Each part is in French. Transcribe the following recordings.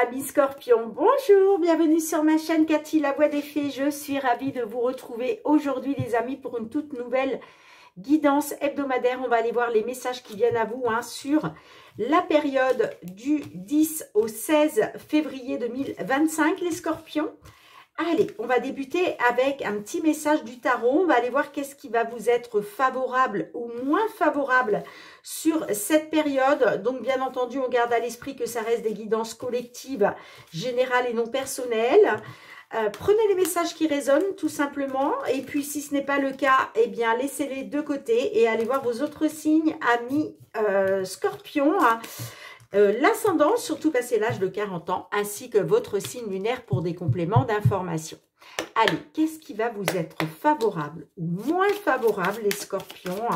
Amis Scorpion, bonjour, bienvenue sur ma chaîne Cathy, la voix des fées. Je suis ravie de vous retrouver aujourd'hui les amis pour une toute nouvelle guidance hebdomadaire. On va aller voir les messages qui viennent à vous sur la période du 10 au 16 février 2025 les Scorpions. Allez, on va débuter avec un petit message du tarot. On va aller voir qu'est-ce qui va vous être favorable ou moins favorable sur cette période. Donc, bien entendu, on garde à l'esprit que ça reste des guidances collectives, générales et non personnelles. Prenez les messages qui résonnent, tout simplement. Et puis, si ce n'est pas le cas, eh bien, laissez-les de côté et allez voir vos autres signes, amis Scorpions. L'ascendant, surtout passé l'âge de 40 ans, ainsi que votre signe lunaire pour des compléments d'information. Allez, qu'est-ce qui va vous être favorable ou moins favorable, les Scorpions,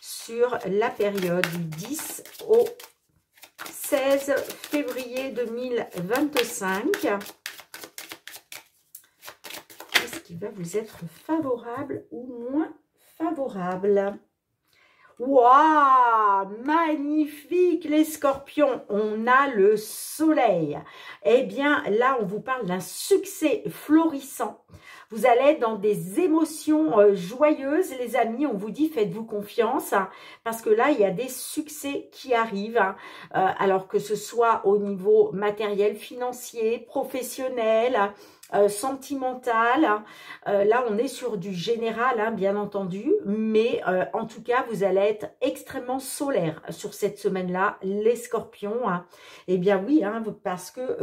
sur la période du 10 au 16 février 2025 ? Qu'est-ce qui va vous être favorable ou moins favorable ? Waouh, magnifique les Scorpions, on a le soleil. Eh bien là, on vous parle d'un succès florissant. Vous allez être dans des émotions joyeuses, les amis. On vous dit, faites-vous confiance, parce que là, il y a des succès qui arrivent. Alors que ce soit au niveau matériel, financier, professionnel, sentimental. Là, on est sur du général, bien entendu. Mais en tout cas, vous allez être extrêmement solaire sur cette semaine-là, les Scorpions. Eh bien oui, parce que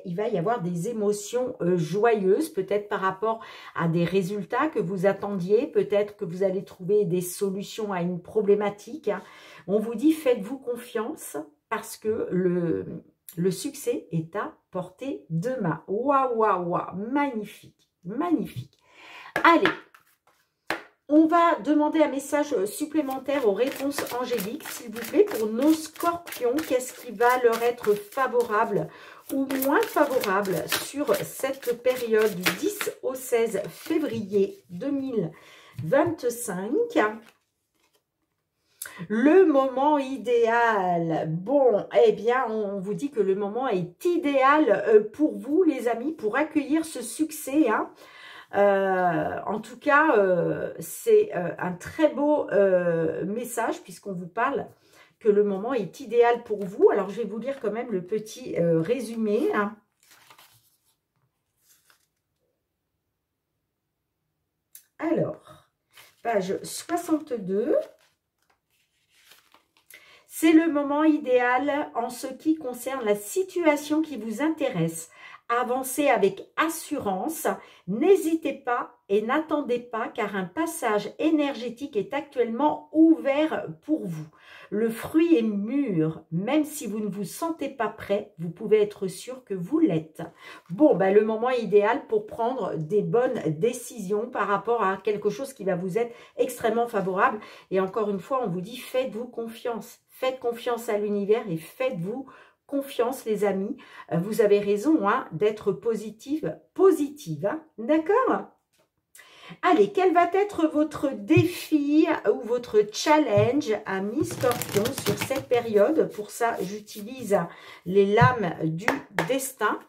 il va y avoir des émotions joyeuses, peut-être par rapport à des résultats que vous attendiez. Peut-être que vous allez trouver des solutions à une problématique. On vous dit, faites-vous confiance parce que le succès est à portée de main. Waouh, waouh, waouh, magnifique, magnifique. Allez, on va demander un message supplémentaire aux réponses angéliques, s'il vous plaît, pour nos Scorpions. Qu'est-ce qui va leur être favorable ou moins favorable sur cette période du 10 au 16 février 2025 ? Le moment idéal. Bon, eh bien, on vous dit que le moment est idéal pour vous, les amis, pour accueillir ce succès. En tout cas, c'est un très beau message puisqu'on vous parle que le moment est idéal pour vous. Alors, je vais vous lire quand même le petit résumé. Alors, page 62. C'est le moment idéal en ce qui concerne la situation qui vous intéresse. Avancez avec assurance, n'hésitez pas et n'attendez pas car un passage énergétique est actuellement ouvert pour vous. Le fruit est mûr, même si vous ne vous sentez pas prêt, vous pouvez être sûr que vous l'êtes. Bon, le moment idéal pour prendre des bonnes décisions par rapport à quelque chose qui va vous être extrêmement favorable. Et encore une fois, on vous dit, faites-vous confiance. Faites confiance à l'univers et faites-vous confiance, les amis. Vous avez raison d'être positive. D'accord ? Allez, quel va être votre défi ou votre challenge, amis Scorpion, sur cette période? Pour ça, j'utilise les lames du destin.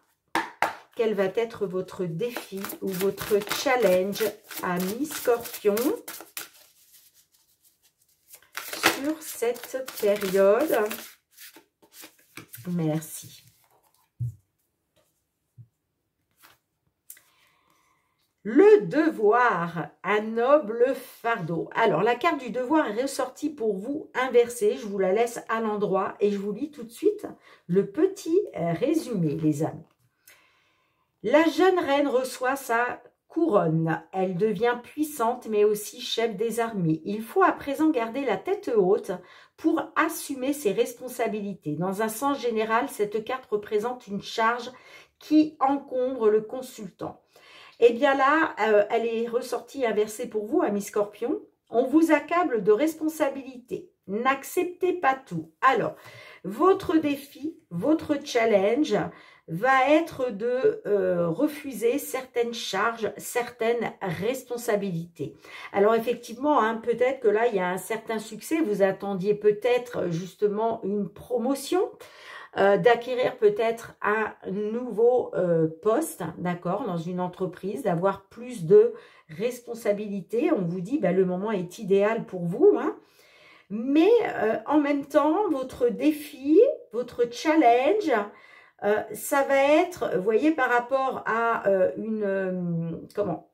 Quel va être votre défi ou votre challenge, amis Scorpion, sur cette période? Merci. Le devoir, un noble fardeau. Alors, la carte du devoir est ressortie pour vous inversée. Je vous la laisse à l'endroit et je vous lis tout de suite le petit résumé, les amis. La jeune reine reçoit sa couronne. Elle devient puissante, mais aussi chef des armées. Il faut à présent garder la tête haute pour assumer ses responsabilités. Dans un sens général, cette carte représente une charge qui encombre le consultant. Eh bien là, elle est ressortie inversée pour vous, amis Scorpions. On vous accable de responsabilités. N'acceptez pas tout. Alors, votre défi, votre challenge va être de refuser certaines charges, certaines responsabilités. Alors effectivement, peut-être que là, il y a un certain succès. Vous attendiez peut-être justement une promotion. d'acquérir peut-être un nouveau poste, d'accord, dans une entreprise, d'avoir plus de responsabilités. On vous dit, ben, le moment est idéal pour vous, hein. Mais en même temps, votre défi, votre challenge, ça va être, vous voyez, par rapport à comment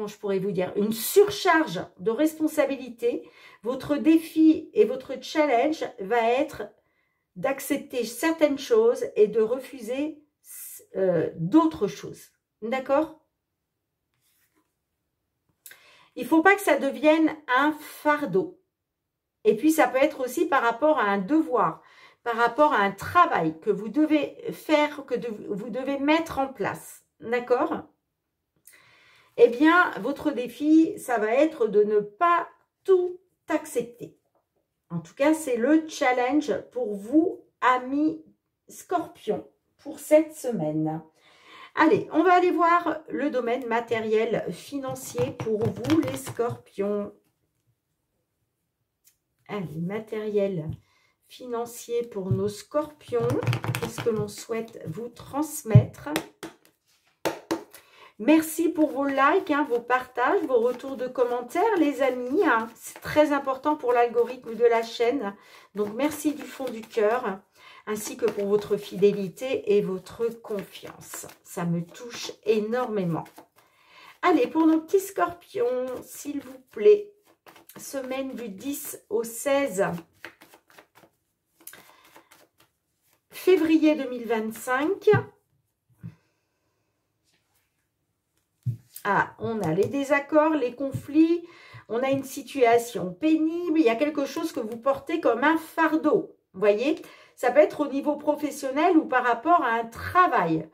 je pourrais vous dire, une surcharge de responsabilité, votre défi et votre challenge va être d'accepter certaines choses et de refuser d'autres choses. D'accord? Il ne faut pas que ça devienne un fardeau. Et puis, ça peut être aussi par rapport à un devoir, par rapport à un travail que vous devez faire, vous devez mettre en place. D'accord? Eh bien, votre défi, ça va être de ne pas tout accepter. En tout cas, c'est le challenge pour vous, amis Scorpion, pour cette semaine. Allez, on va aller voir le domaine matériel financier pour vous, les Scorpions. Allez, matériel financier pour nos Scorpions. Qu'est-ce que l'on souhaite vous transmettre? Merci pour vos likes, hein, vos partages, vos retours de commentaires, les amis. Hein. C'est très important pour l'algorithme de la chaîne. Donc, merci du fond du cœur, ainsi que pour votre fidélité et votre confiance. Ça me touche énormément. Allez, pour nos petits Scorpions, s'il vous plaît, semaine du 10 au 16 février 2025. Ah, on a les désaccords, les conflits, on a une situation pénible, il y a quelque chose que vous portez comme un fardeau. Vous voyez, ça peut être au niveau professionnel ou par rapport à un travail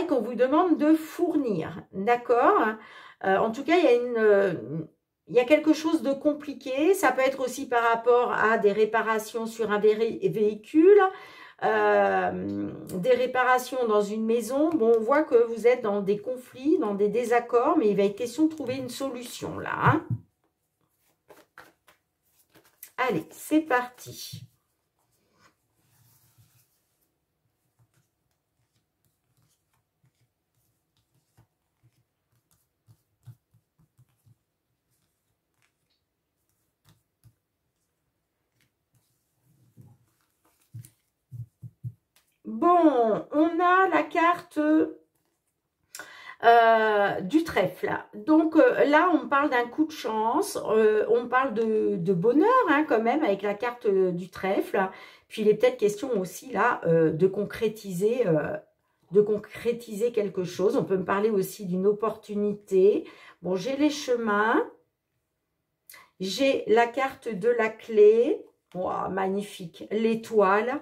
qu'on vous demande de fournir. D'accord? En tout cas, il y a quelque chose de compliqué. Ça peut être aussi par rapport à des réparations sur un véhicule, des réparations dans une maison. Bon, on voit que vous êtes dans des conflits, dans des désaccords, mais il va être question de trouver une solution là. Hein. Allez, c'est parti. Bon, on a la carte du trèfle. Donc là, on parle d'un coup de chance, on parle de bonheur hein, quand même avec la carte du trèfle. Puis il est peut-être question aussi là de concrétiser quelque chose. On peut me parler aussi d'une opportunité. Bon, j'ai les chemins, j'ai la carte de la clé. Wow, magnifique, l'étoile.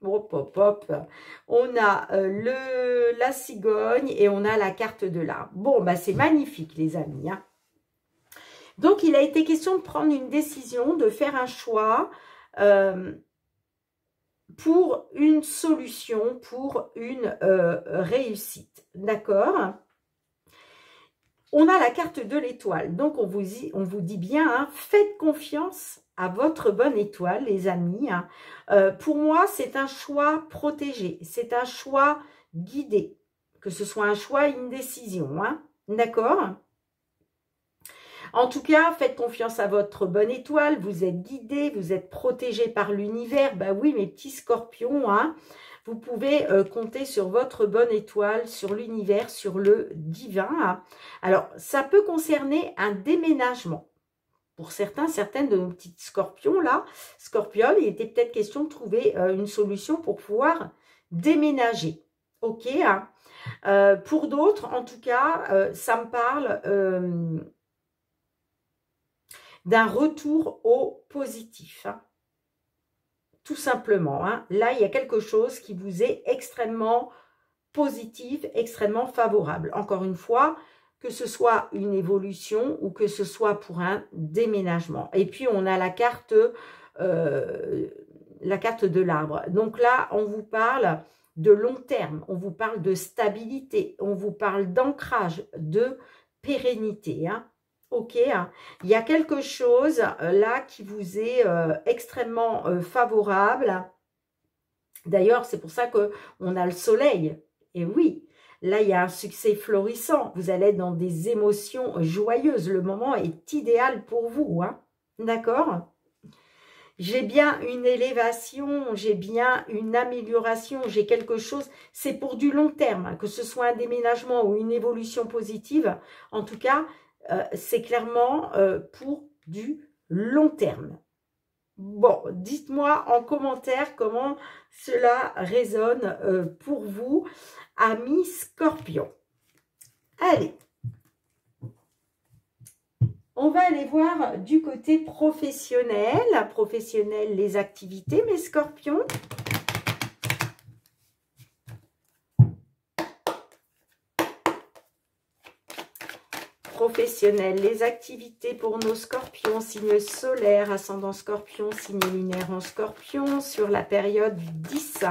Hop, hop, hop. On a la cigogne et on a la carte de l'arbre. Bon, bah c'est magnifique, les amis. Hein. Donc, il a été question de prendre une décision, de faire un choix pour une solution, pour une réussite. D'accord? On a la carte de l'étoile. Donc, on vous dit bien, hein, faites confiance à votre bonne étoile, les amis. Hein. Pour moi, c'est un choix protégé. C'est un choix guidé. Que ce soit un choix, une décision. Hein. D'accord? En tout cas, faites confiance à votre bonne étoile. Vous êtes guidé, vous êtes protégé par l'univers. Bah oui, mes petits scorpions, hein. Vous pouvez compter sur votre bonne étoile, sur l'univers, sur le divin. Hein. Alors, ça peut concerner un déménagement. Pour certaines de nos petites scorpions, là, scorpiones, il était peut-être question de trouver une solution pour pouvoir déménager. Ok, hein. Pour d'autres, en tout cas, ça me parle d'un retour au positif. Hein. Tout simplement. Hein. Là, il y a quelque chose qui vous est extrêmement positif, extrêmement favorable. Encore une fois, que ce soit une évolution ou que ce soit pour un déménagement. Et puis, on a la carte de l'arbre. Donc là, on vous parle de long terme, on vous parle de stabilité, on vous parle d'ancrage, de pérennité. Hein. Ok, hein. Il y a quelque chose là qui vous est extrêmement favorable. D'ailleurs, c'est pour ça qu'on a le soleil. Et oui, là, il y a un succès florissant. Vous allez être dans des émotions joyeuses. Le moment est idéal pour vous, hein. D'accord? J'ai bien une élévation, j'ai bien une amélioration, j'ai quelque chose. C'est pour du long terme, hein, que ce soit un déménagement ou une évolution positive. En tout cas, c'est clairement pour du long terme. Bon, dites-moi en commentaire comment cela résonne pour vous, amis Scorpion. Allez, on va aller voir du côté professionnel. Professionnel, les activités, mes Scorpions. Professionnel, les activités pour nos Scorpions, signe solaire, ascendant Scorpion, signe lunaire en Scorpion, sur la période du 10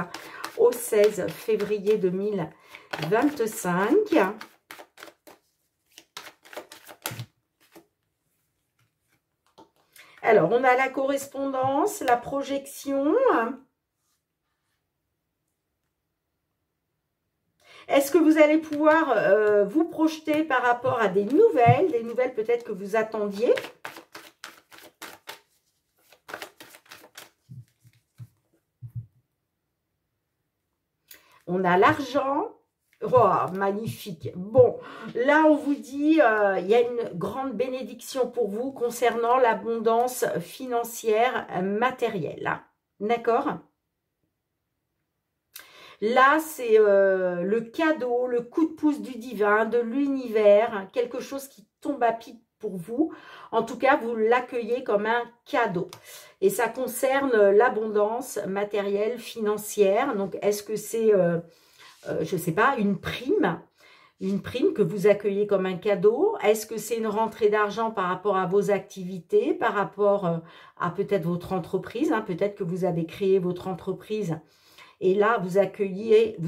au 16 février 2025. Alors, on a la correspondance, la projection. Est-ce que vous allez pouvoir vous projeter par rapport à des nouvelles peut-être que vous attendiez? On a l'argent. Oh, magnifique. Bon, là, on vous dit, il y a une grande bénédiction pour vous concernant l'abondance financière matérielle. D'accord? Là, c'est le cadeau, le coup de pouce du divin, de l'univers, quelque chose qui tombe à pic pour vous. En tout cas, vous l'accueillez comme un cadeau. Et ça concerne l'abondance matérielle, financière. Donc, est-ce que c'est, je ne sais pas, une prime que vous accueillez comme un cadeau? Est-ce que c'est une rentrée d'argent par rapport à vos activités, par rapport à peut-être votre entreprise, hein? Peut-être que vous avez créé votre entreprise. Et là, vous accueillez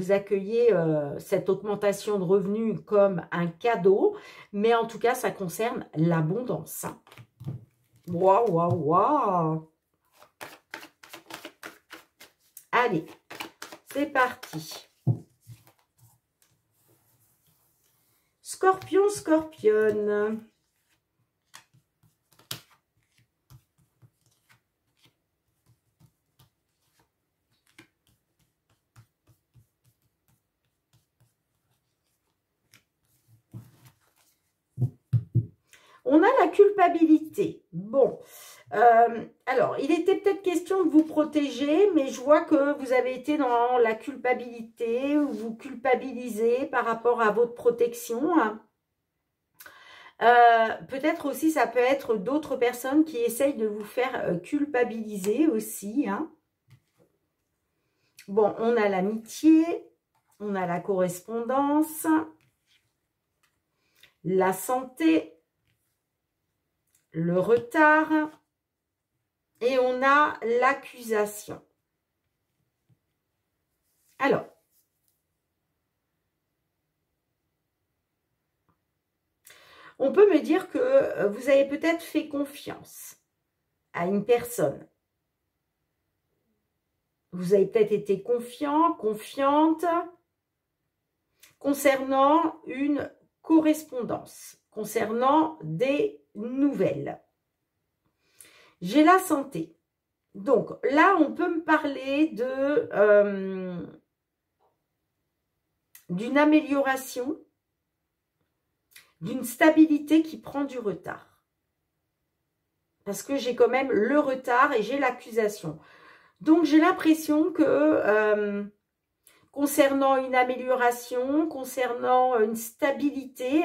cette augmentation de revenus comme un cadeau. Mais en tout cas, ça concerne l'abondance. Waouh, waouh, waouh. Allez, c'est parti. Scorpion, Scorpionne. On a la culpabilité. Bon, alors, il était peut-être question de vous protéger, mais je vois que vous avez été dans la culpabilité, ou vous culpabilisez par rapport à votre protection. Peut-être aussi, ça peut être d'autres personnes qui essayent de vous faire culpabiliser aussi. Hein. Bon, on a l'amitié, on a la correspondance, la santé, le retard et on a l'accusation. Alors, on peut me dire que vous avez peut-être fait confiance à une personne. Vous avez peut-être été confiant, confiante concernant une correspondance, concernant des nouvelles. J'ai la santé. Donc là, on peut me parler de d'une amélioration, d'une stabilité qui prend du retard. Parce que j'ai quand même le retard et j'ai l'accusation. Donc j'ai l'impression que concernant une amélioration, concernant une stabilité,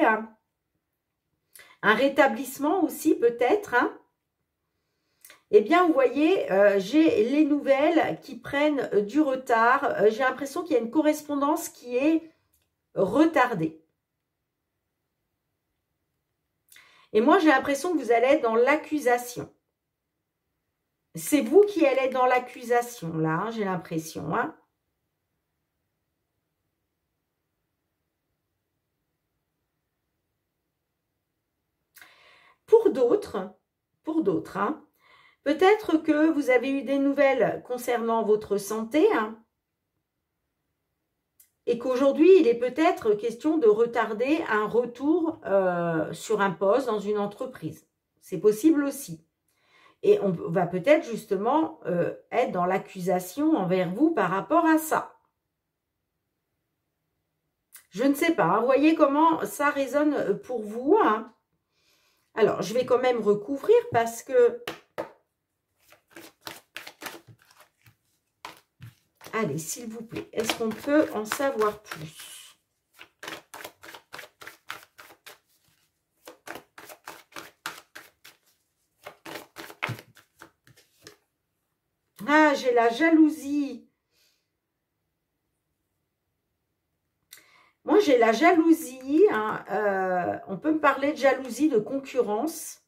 un rétablissement aussi peut-être, hein, eh bien, vous voyez, j'ai les nouvelles qui prennent du retard. J'ai l'impression qu'il y a une correspondance qui est retardée. Et moi, j'ai l'impression que vous allez être dans l'accusation. C'est vous qui allez être dans l'accusation, là, hein, j'ai l'impression. Hein. Pour d'autres, hein, peut-être que vous avez eu des nouvelles concernant votre santé, hein, et qu'aujourd'hui, il est peut-être question de retarder un retour sur un poste dans une entreprise. C'est possible aussi. Et on va peut-être justement être dans l'accusation envers vous par rapport à ça. Je ne sais pas, hein, voyez comment ça résonne pour vous. Hein. Alors, je vais quand même recouvrir parce que... Allez, s'il vous plaît, est-ce qu'on peut en savoir plus? Ah, j'ai la jalousie. Moi, j'ai la jalousie. Hein, on peut me parler de jalousie, de concurrence.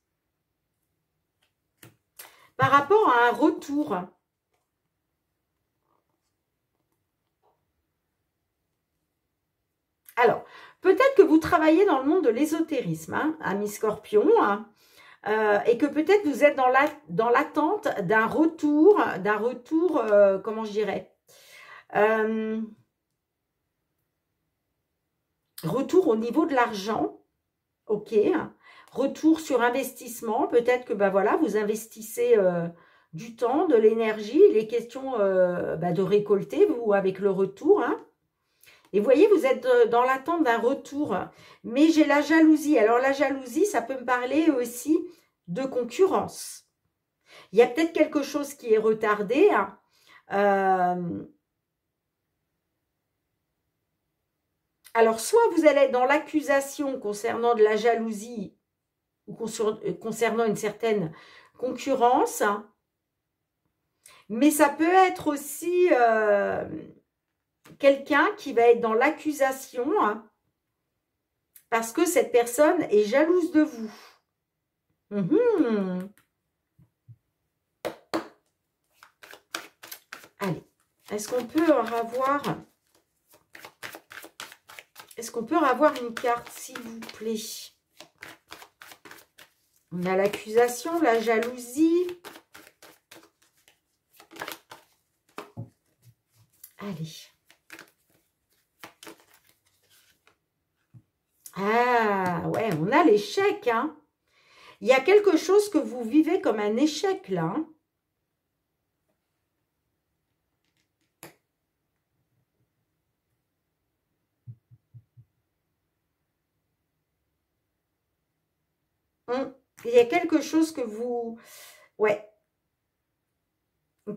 Par rapport à un retour. Alors, peut-être que vous travaillez dans le monde de l'ésotérisme, hein, amis Scorpion, hein, et que peut-être vous êtes dans l'attente d'un retour, comment je dirais, retour au niveau de l'argent, ok, retour sur investissement, peut-être que ben voilà, vous investissez du temps, de l'énergie, il est question de récolter, vous, avec le retour, hein. Et vous voyez, vous êtes dans l'attente d'un retour. Mais j'ai la jalousie. Alors, la jalousie, ça peut me parler aussi de concurrence. Il y a peut-être quelque chose qui est retardé. Hein. Alors, soit vous allez être dans l'accusation concernant de la jalousie ou concernant une certaine concurrence. Hein. Mais ça peut être aussi... quelqu'un qui va être dans l'accusation hein, parce que cette personne est jalouse de vous. Allez, est-ce qu'on peut avoir... Est-ce qu'on peut avoir une carte, s'il vous plaît? On a l'accusation, la jalousie. Allez. Ah, ouais, on a l'échec, hein. Il y a quelque chose que vous vivez comme un échec, là. Il y a quelque chose que vous... Ouais.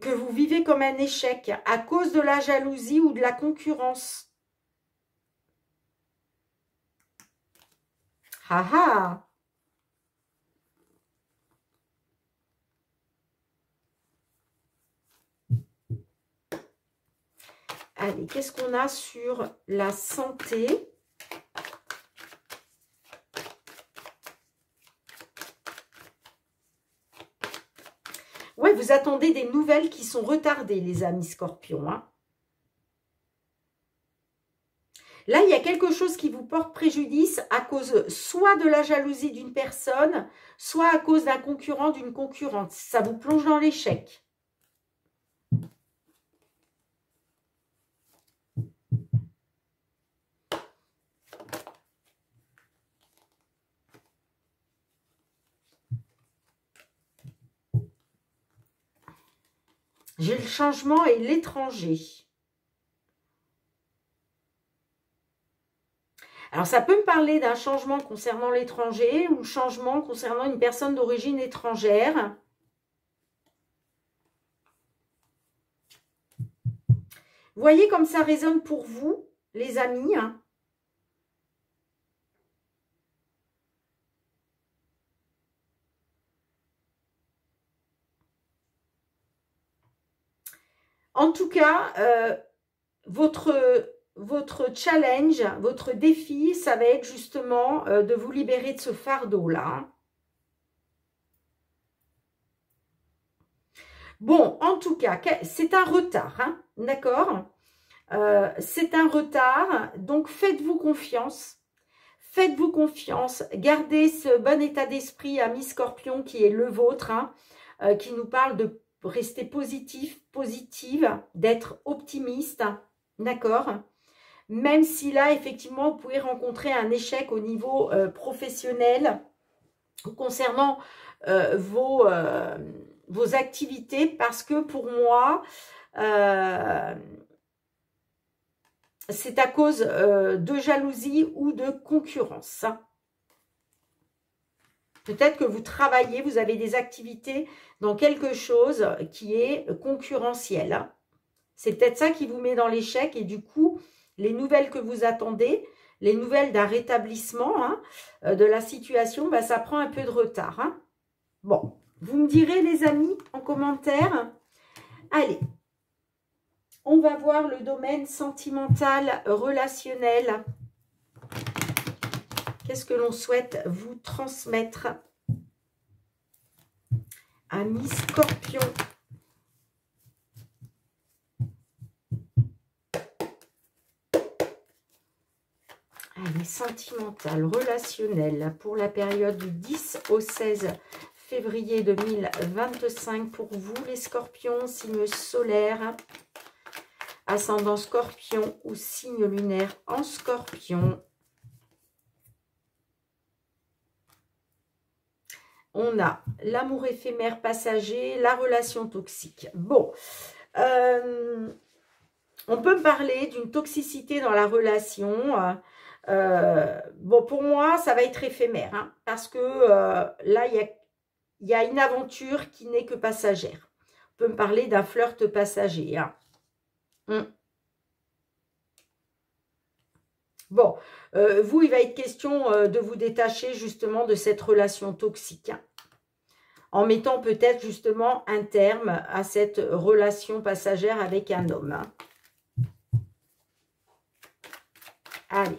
Que vous vivez comme un échec à cause de la jalousie ou de la concurrence. Ah ah. Allez, qu'est-ce qu'on a sur la santé? Ouais, vous attendez des nouvelles qui sont retardées, les amis Scorpions. Hein. Là, il y a quelque chose qui vous porte préjudice à cause soit de la jalousie d'une personne, soit à cause d'un concurrent, d'une concurrente. Ça vous plonge dans l'échec. J'ai le changement et l'étranger. Alors, ça peut me parler d'un changement concernant l'étranger ou changement concernant une personne d'origine étrangère. Vous voyez comme ça résonne pour vous, les amis, hein. En tout cas, votre challenge, votre défi, ça va être justement de vous libérer de ce fardeau-là. Bon, en tout cas, c'est un retard, hein, d'accord? C'est un retard, donc faites-vous confiance. Faites-vous confiance, gardez ce bon état d'esprit, ami Scorpion, qui est le vôtre, hein, qui nous parle de rester positif, positive, d'être optimiste, d'accord? même si là, effectivement, vous pouvez rencontrer un échec au niveau professionnel concernant vos activités, parce que pour moi, c'est à cause de jalousie ou de concurrence. Peut-être que vous travaillez, vous avez des activités dans quelque chose qui est concurrentiel. C'est peut-être ça qui vous met dans l'échec et du coup, les nouvelles que vous attendez, les nouvelles d'un rétablissement de la situation, bah, ça prend un peu de retard. Bon, vous me direz les amis en commentaire. Allez, on va voir le domaine sentimental, relationnel. Qu'est-ce que l'on souhaite vous transmettre? Amis Scorpion. Allez, sentimental, relationnel pour la période du 10 au 16 février 2025 pour vous les Scorpions, signe solaire, ascendant Scorpion ou signe lunaire en Scorpion. On a l'amour éphémère passager, la relation toxique. Bon, on peut parler d'une toxicité dans la relation. Bon, pour moi, ça va être éphémère, parce que là, il y a une aventure qui n'est que passagère. On peut me parler d'un flirt passager. Bon, vous, il va être question de vous détacher justement de cette relation toxique. En mettant peut-être justement un terme à cette relation passagère avec un homme. Allez.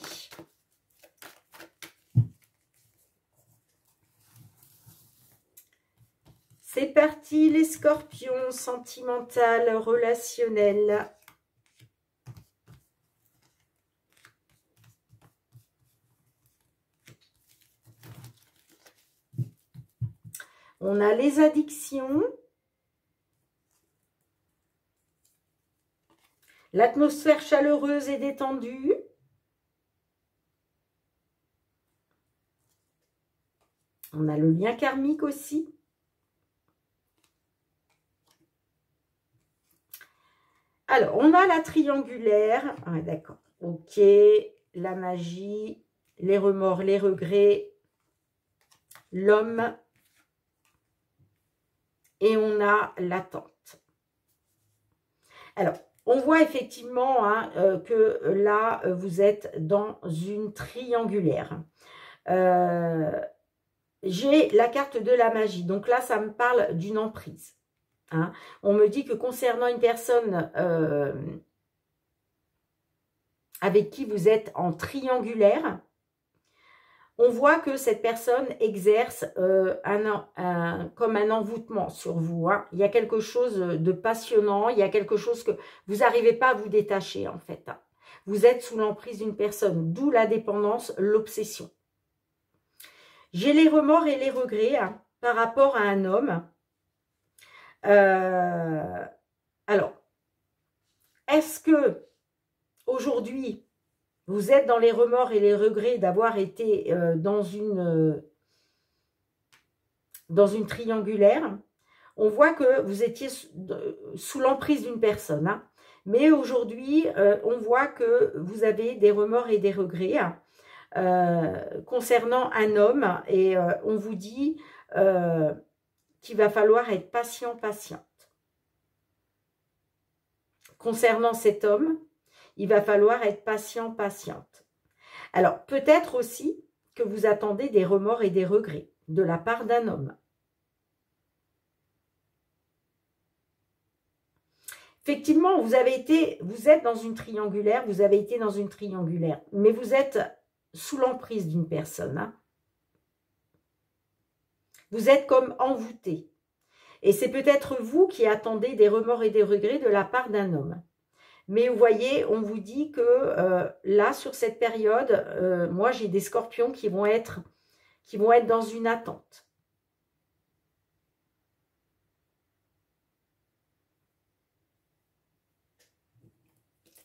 C'est parti les Scorpions, sentimental, relationnel. On a les addictions. L'atmosphère chaleureuse et détendue. On a le lien karmique aussi. Alors, on a la triangulaire. Ah, d'accord. Ok. La magie, les remords, les regrets, l'homme. Et on a l'attente. Alors, on voit effectivement que là, vous êtes dans une triangulaire. J'ai la carte de la magie. Donc là, ça me parle d'une emprise. On me dit que concernant une personne avec qui vous êtes en triangulaire, on voit que cette personne exerce comme un envoûtement sur vous. Il y a quelque chose de passionnant, il y a quelque chose que vous n'arrivez pas à vous détacher en fait. Vous êtes sous l'emprise d'une personne, d'où la dépendance, l'obsession. J'ai les remords et les regrets par rapport à un homme. Alors, est-ce que aujourd'hui, vous êtes dans les remords et les regrets d'avoir été dans une triangulaire? On voit que vous étiez sous l'emprise d'une personne. Mais aujourd'hui, on voit que vous avez des remords et des regrets concernant un homme. Et on vous dit qu'il va falloir être patient, patiente. Concernant cet homme, il va falloir être patient, patiente. Alors, peut-être aussi que vous attendez des remords et des regrets de la part d'un homme. Effectivement, vous êtes dans une triangulaire, vous avez été dans une triangulaire, mais vous êtes sous l'emprise d'une personne. Vous êtes comme envoûté. Et c'est peut-être vous qui attendez des remords et des regrets de la part d'un homme. Mais vous voyez, on vous dit que là, sur cette période, moi, j'ai des scorpions qui vont être dans une attente.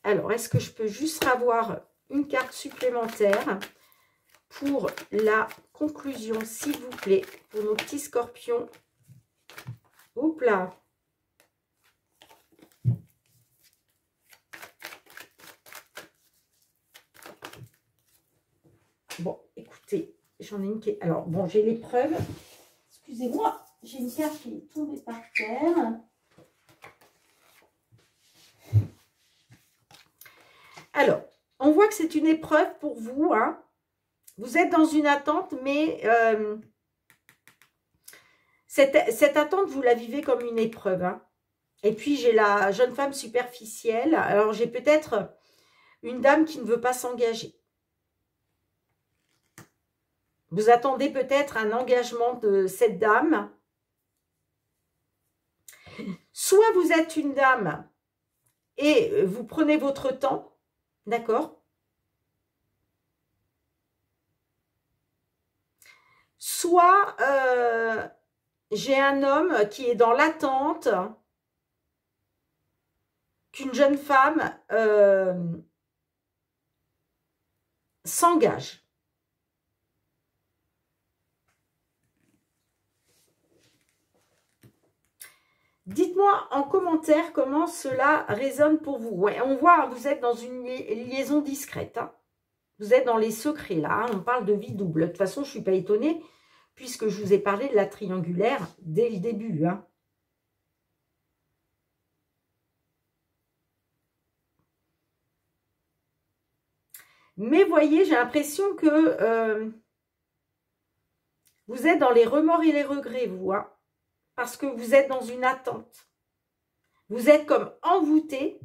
Alors, est-ce que je peux juste avoir une carte supplémentaire pour la conclusion, s'il vous plaît, pour nos petits scorpions? Hop là. Bon, écoutez, j'en ai une qui est... Alors, bon, j'ai l'épreuve. Excusez-moi, j'ai une carte qui est tombée par terre. Alors, on voit que c'est une épreuve pour vous, hein. Vous êtes dans une attente, mais cette attente, vous la vivez comme une épreuve, hein. Et puis, j'ai la jeune femme superficielle. Alors, j'ai peut-être une dame qui ne veut pas s'engager. Vous attendez peut-être un engagement de cette dame. Soit vous êtes une dame et vous prenez votre temps, d'accord? Soit j'ai un homme qui est dans l'attente qu'une jeune femme s'engage. Dites-moi en commentaire comment cela résonne pour vous. Ouais, on voit, vous êtes dans une liaison discrète, hein. Vous êtes dans les secrets, là. Hein. On parle de vie double. De toute façon, je ne suis pas étonnée, puisque je vous ai parlé de la triangulaire dès le début, hein. Mais voyez, j'ai l'impression que vous êtes dans les remords et les regrets, vous, hein. Parce que vous êtes dans une attente. Vous êtes comme envoûté.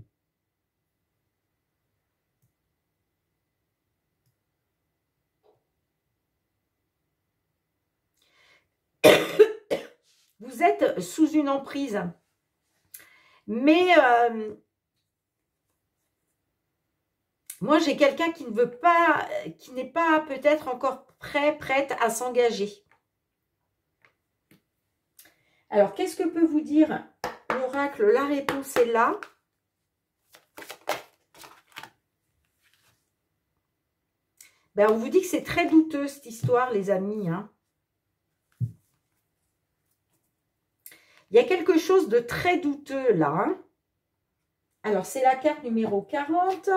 Vous êtes sous une emprise. Mais moi, j'ai quelqu'un qui ne veut pas, qui n'est pas peut-être encore prête à s'engager. Alors, qu'est-ce que peut vous dire l'oracle? La réponse est là. Ben, on vous dit que c'est très douteux, cette histoire, les amis, hein. Il y a quelque chose de très douteux, là, hein. Alors, c'est la carte numéro 40.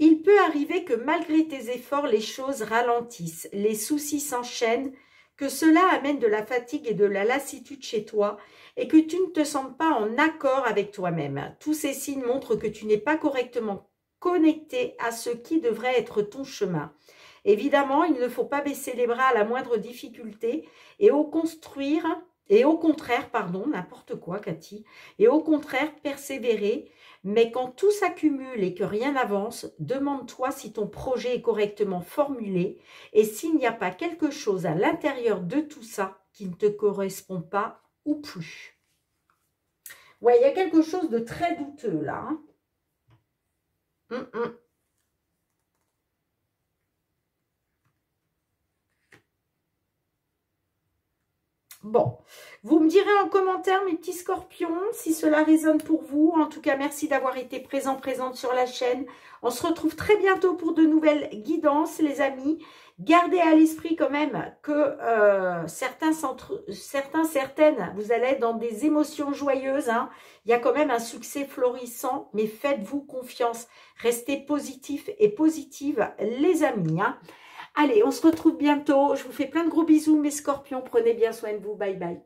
Il peut arriver que malgré tes efforts, les choses ralentissent, les soucis s'enchaînent, que cela amène de la fatigue et de la lassitude chez toi et que tu ne te sens pas en accord avec toi-même. Tous ces signes montrent que tu n'es pas correctement connecté à ce qui devrait être ton chemin. Évidemment, il ne faut pas baisser les bras à la moindre difficulté et au contraire, n'importe quoi, Cathy, et au contraire, persévérer. Mais quand tout s'accumule et que rien n'avance, demande-toi si ton projet est correctement formulé et s'il n'y a pas quelque chose à l'intérieur de tout ça qui ne te correspond pas ou plus. Ouais, il y a quelque chose de très douteux là. Hein. Bon, vous me direz en commentaire, mes petits scorpions, si cela résonne pour vous. En tout cas, merci d'avoir été présente sur la chaîne. On se retrouve très bientôt pour de nouvelles guidances, les amis. Gardez à l'esprit quand même que certaines, vous allez être dans des émotions joyeuses, hein. Il y a quand même un succès florissant, mais faites-vous confiance. Restez positifs et positives, les amis, hein. Allez, on se retrouve bientôt. Je vous fais plein de gros bisous, mes scorpions. Prenez bien soin de vous. Bye bye.